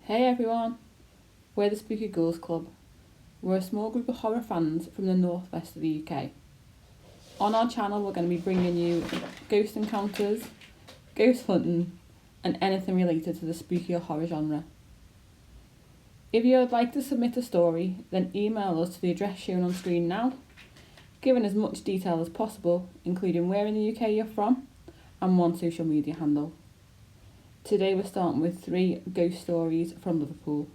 Hey everyone, we're the Spooky Ghouls Club. We're a small group of horror fans from the northwest of the UK. On our channel we're going to be bringing you ghost encounters, ghost hunting and anything related to the spooky or horror genre. If you would like to submit a story, then email us to the address shown on screen now, giving as much detail as possible, including where in the UK you're from and one social media handle. Today we're starting with 3 ghost stories from Liverpool,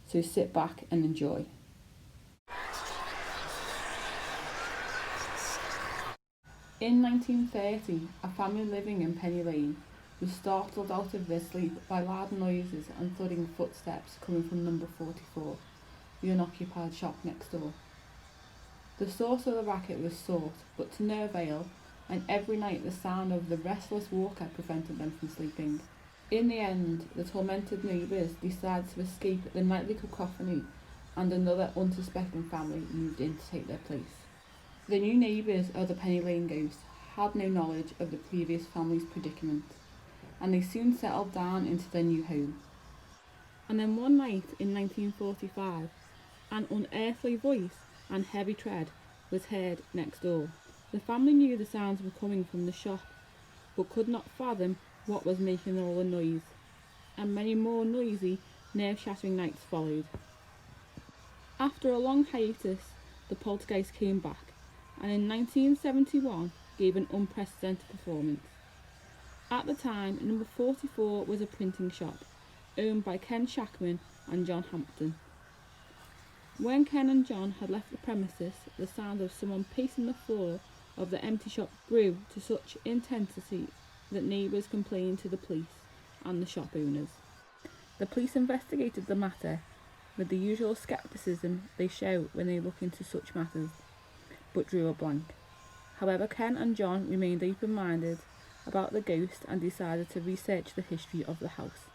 so sit back and enjoy. In 1930, a family living in Penny Lane was startled out of their sleep by loud noises and thudding footsteps coming from number 44, the unoccupied shop next door. The source of the racket was sought, but to no avail, and every night the sound of the restless walker prevented them from sleeping. In the end, the tormented neighbours decided to escape the nightly cacophony, and another unsuspecting family moved in to take their place. The new neighbours of the Penny Lane ghost had no knowledge of the previous family's predicament, and they soon settled down into their new home. And then one night in 1945, an unearthly voice and heavy tread was heard next door. The family knew the sounds were coming from the shop, but could not fathom what was making all the noise, and many more noisy, nerve-shattering nights followed. After a long hiatus, the Poltergeist came back, and in 1971 gave an unprecedented performance. At the time, number 44 was a printing shop, owned by Ken Shackman and John Hampton. When Ken and John had left the premises, the sound of someone pacing the floor of the empty shop grew to such intensity that neighbours complained to the police and the shop owners. The police investigated the matter with the usual scepticism they show when they look into such matters, but drew a blank. However, Ken and John remained open-minded about the ghost and decided to research the history of the house.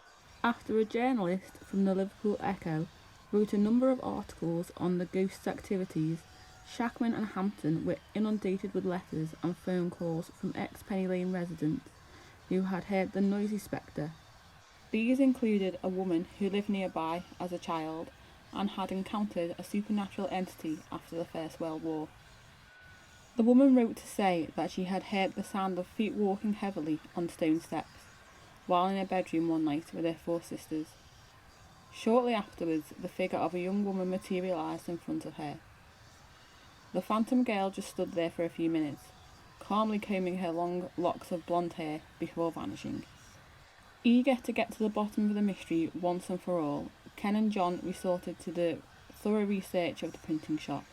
After a journalist from the Liverpool Echo wrote a number of articles on the ghost's activities, Shackman and Hampton were inundated with letters and phone calls from ex-Penny Lane residents who had heard the noisy spectre. These included a woman who lived nearby as a child and had encountered a supernatural entity after the First World War. The woman wrote to say that she had heard the sound of feet walking heavily on stone steps while in her bedroom one night with her 4 sisters. Shortly afterwards, the figure of a young woman materialised in front of her. The phantom girl just stood there for a few minutes, calmly combing her long locks of blonde hair before vanishing. Eager to get to the bottom of the mystery once and for all, Ken and John resorted to the thorough research of the printing shop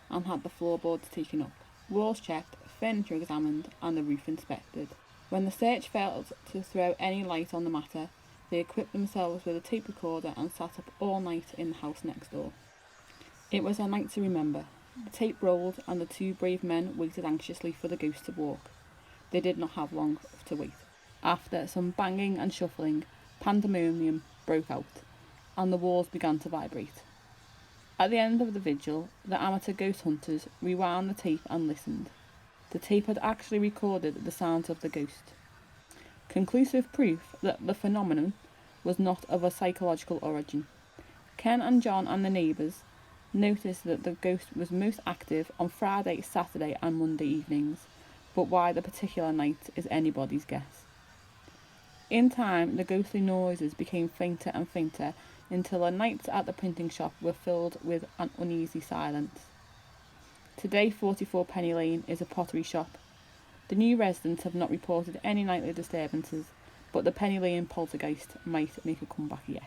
and had the floorboards taken up, walls checked, furniture examined and the roof inspected. When the search failed to throw any light on the matter, they equipped themselves with a tape recorder and sat up all night in the house next door. It was a night to remember. The tape rolled and the 2 brave men waited anxiously for the ghost to walk. They did not have long to wait. After some banging and shuffling, pandemonium broke out, and the walls began to vibrate. At the end of the vigil, the amateur ghost hunters rewound the tape and listened. The tape had actually recorded the sounds of the ghost. Conclusive proof that the phenomenon was not of a psychological origin. Ken and John and the neighbours noticed that the ghost was most active on Friday, Saturday and Monday evenings, but why the particular night is anybody's guess. In time, the ghostly noises became fainter and fainter until the nights at the printing shop were filled with an uneasy silence. Today, 44 Penny Lane is a pottery shop. The new residents have not reported any nightly disturbances, but the Penny Lane poltergeist might make a comeback yet.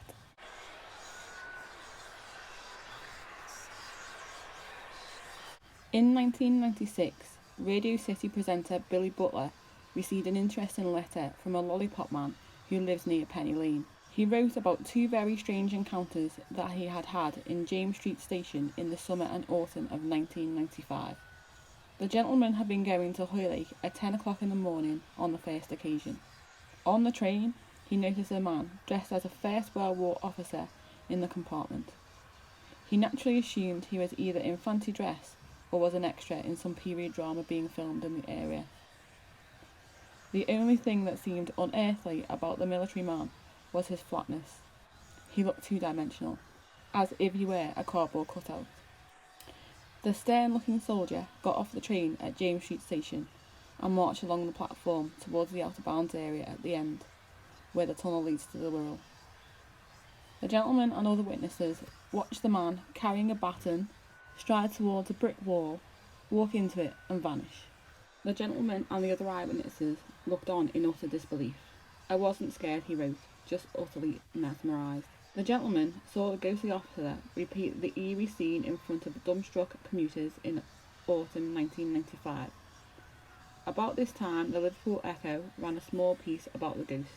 In 1996, Radio City presenter Billy Butler received an interesting letter from a lollipop man who lives near Penny Lane. He wrote about 2 very strange encounters that he had had in James Street Station in the summer and autumn of 1995. The gentleman had been going to Hoylake at 10 o'clock in the morning on the first occasion. On the train, he noticed a man dressed as a First World War officer in the compartment. He naturally assumed he was either in fancy dress or was an extra in some period drama being filmed in the area. The only thing that seemed unearthly about the military man was his flatness. He looked two-dimensional, as if he were a cardboard cutout. The stern-looking soldier got off the train at James Street Station and marched along the platform towards the out-of-bounds area at the end, where the tunnel leads to the Wirral. The gentleman and other witnesses watched the man carrying a baton stride towards a brick wall, walk into it and vanish. The gentleman and the other eyewitnesses looked on in utter disbelief. "I wasn't scared," he wrote, just utterly mesmerised. The gentleman saw a ghostly officer repeat the eerie scene in front of dumbstruck commuters in autumn 1995. About this time, the Liverpool Echo ran a small piece about the ghost,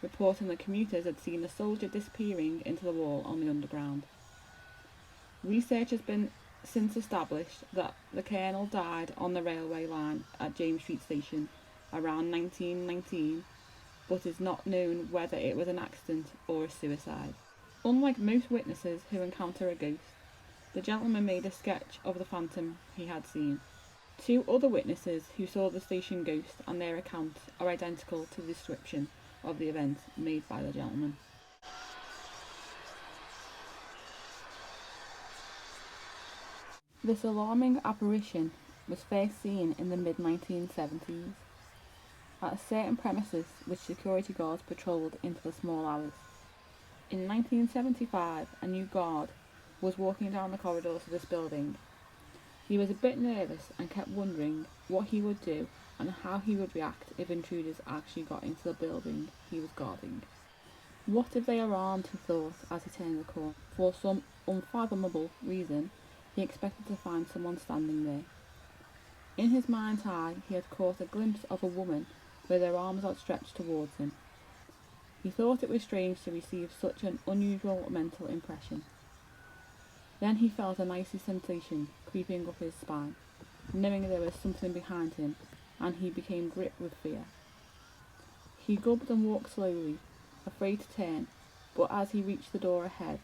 reporting that commuters had seen a soldier disappearing into the wall on the Underground. Research has been since established that the colonel died on the railway line at James Street Station around 1919, but is not known whether it was an accident or a suicide. Unlike most witnesses who encounter a ghost, the gentleman made a sketch of the phantom he had seen. Two other witnesses who saw the station ghost and their accounts are identical to the description of the event made by the gentleman. This alarming apparition was first seen in the mid-1970s at a certain premises which security guards patrolled into the small hours. In 1975, a new guard was walking down the corridors of this building. He was a bit nervous and kept wondering what he would do and how he would react if intruders actually got into the building he was guarding. What if they are armed, he thought as he turned the corner. For some unfathomable reason, he expected to find someone standing there. In his mind's eye, he had caught a glimpse of a woman with her arms outstretched towards him. He thought it was strange to receive such an unusual mental impression. Then he felt an icy sensation creeping up his spine, knowing there was something behind him, and he became gripped with fear. He gulped and walked slowly, afraid to turn, but as he reached the door ahead,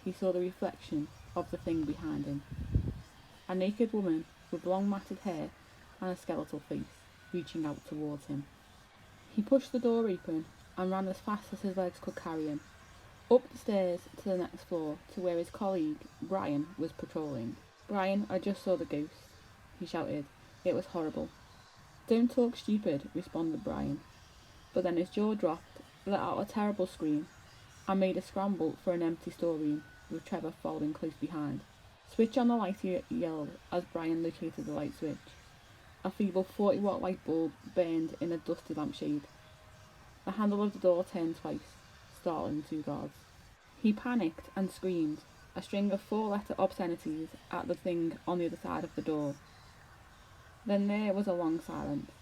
he saw the reflection of the thing behind him. A naked woman with long matted hair and a skeletal face, reaching out towards him. He pushed the door open and ran as fast as his legs could carry him, up the stairs to the next floor to where his colleague, Brian, was patrolling. "Brian, I just saw the ghost," he shouted. "It was horrible." "Don't talk stupid," responded Brian, but then his jaw dropped, let out a terrible scream, and made a scramble for an empty storeroom, with Trevor following close behind. "Switch on the light," he yelled as Brian located the light switch. A feeble 40-watt light bulb burned in a dusty lampshade. The handle of the door turned twice, startling the two guards. He panicked and screamed, a string of 4-letter obscenities at the thing on the other side of the door. Then there was a long silence.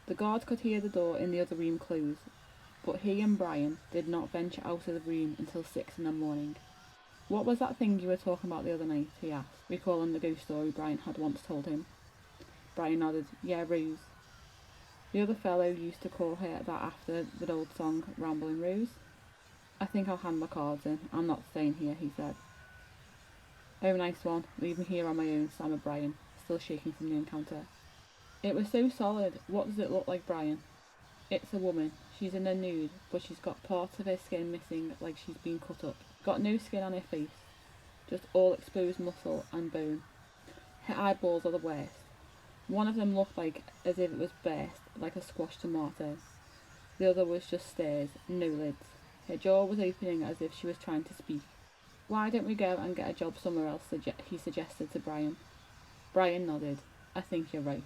The guards could hear the door in the other room close, but he and Brian did not venture out of the room until 6 in the morning. "What was that thing you were talking about the other night?" he asked, recalling the ghost story Brian had once told him. Brian nodded. "Yeah, Rose. The other fellow used to call her that after the old song, Rambling Rose." "I think I'll hand my cards in. I'm not staying here," he said. "Oh, nice one. Leave me here on my own," stammered Brian, still shaking from the encounter. "It was so solid. What does it look like, Brian?" "It's a woman. She's in a nude, but she's got parts of her skin missing like she's been cut up. Got no skin on her face, just all exposed muscle and bone. Her eyeballs are the worst. One of them looked like as if it was burst, like a squashed tomato. The other was just stairs, no lids. Her jaw was opening as if she was trying to speak. "Why don't we go and get a job somewhere else?" he suggested to Brian. Brian nodded. "I think you're right.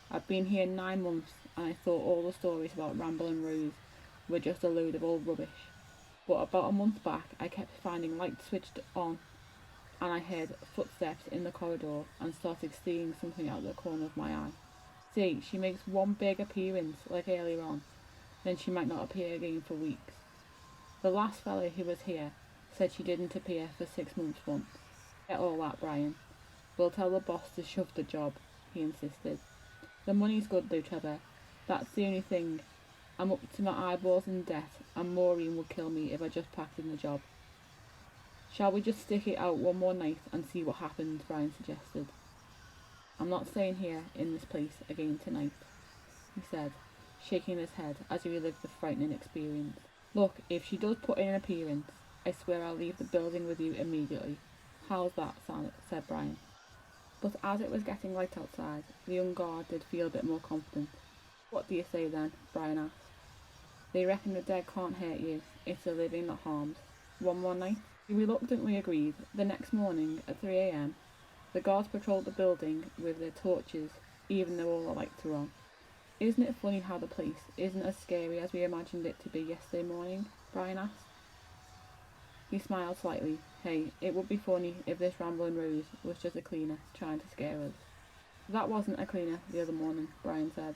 I've been here 9 months and I thought all the stories about Rambling Rose were just a load of old rubbish. But about a month back I kept finding lights switched on and I heard footsteps in the corridor and started seeing something out of the corner of my eye. See, she makes one big appearance like earlier on, then she might not appear again for weeks. The last fellow who was here said she didn't appear for 6 months once. Get all that, Brian. We'll tell the boss to shove the job," he insisted. "The money's good though, Trevor. That's the only thing. I'm up to my eyeballs in debt, and Maureen would kill me if I just packed in the job." "Shall we just stick it out one more night and see what happens?" Brian suggested. "I'm not staying here in this place again tonight," he said, shaking his head as he relived the frightening experience. "Look, if she does put in an appearance, I swear I'll leave the building with you immediately." "How's that?" said Brian. But as it was getting light outside, the young guard did feel a bit more confident. "What do you say then?" Brian asked. "They reckon the dead can't hurt you. It's the living that harms. One more night?" He reluctantly agreed. The next morning, at 3 a.m, the guards patrolled the building with their torches, even though all the lights were on. "Isn't it funny how the place isn't as scary as we imagined it to be yesterday morning?" Brian asked. He smiled slightly. "Hey, it would be funny if this rambling Rose was just a cleaner trying to scare us." "That wasn't a cleaner the other morning," Brian said.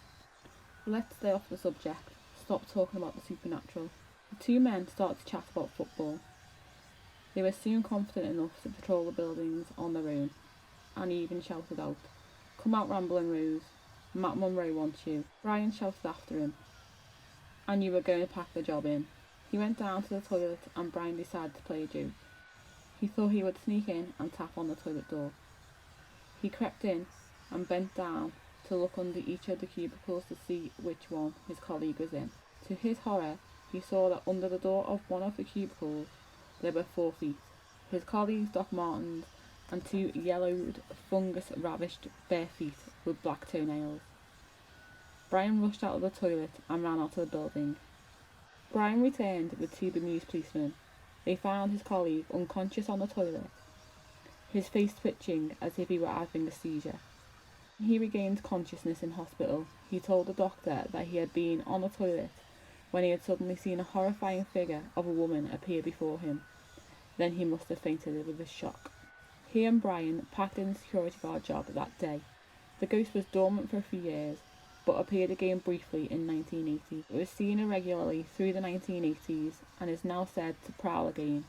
"Let's stay off the subject. Stop talking about the supernatural." The two men started to chat about football. They were soon confident enough to patrol the buildings on their own, and even shouted out, "Come out, rambling Rose. Matt Monroe wants you." Brian shouted after him, "And you were going to pack the job in." He went down to the toilet and Brian decided to play a joke. He thought he would sneak in and tap on the toilet door. He crept in and bent down to look under each of the cubicles to see which one his colleague was in. To his horror, he saw that under the door of one of the cubicles there were 4 feet, his colleague's Doc Martens, and 2 yellowed, fungus-ravished bare feet with black toenails. Brian rushed out of the toilet and ran out of the building. Brian returned with 2 bemused policemen. They found his colleague unconscious on the toilet, his face twitching as if he were having a seizure. When he regained consciousness in hospital, he told the doctor that he had been on the toilet when he had suddenly seen a horrifying figure of a woman appear before him. Then he must have fainted with a shock. He and Brian packed in the security guard job that day. The ghost was dormant for a few years, but appeared again briefly in 1980. It was seen irregularly through the 1980s and is now said to prowl again.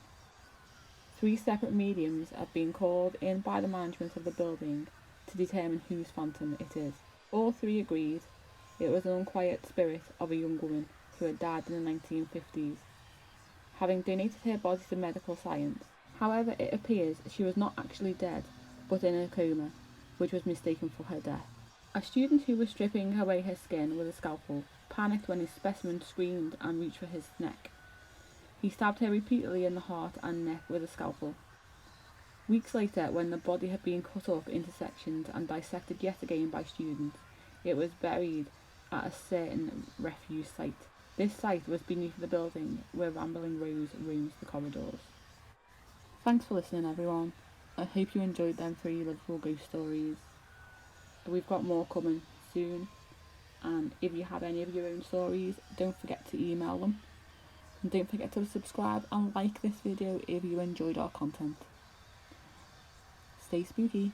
3 separate mediums have been called in by the management of the building to determine whose phantom it is. All 3 agreed it was an unquiet spirit of a young woman who had died in the 1950s, having donated her body to medical science. However, it appears she was not actually dead, but in a coma, which was mistaken for her death. A student who was stripping away her skin with a scalpel panicked when his specimen screamed and reached for his neck. He stabbed her repeatedly in the heart and neck with a scalpel. Weeks later, when the body had been cut up into sections and dissected yet again by students, it was buried at a certain refuse site. This site was beneath the building where Rambling Rose roams the corridors. Thanks for listening, everyone. I hope you enjoyed them 3 Liverpool ghost stories. We've got more coming soon, and if you have any of your own stories, don't forget to email them. And don't forget to subscribe and like this video if you enjoyed our content. Stay spooky.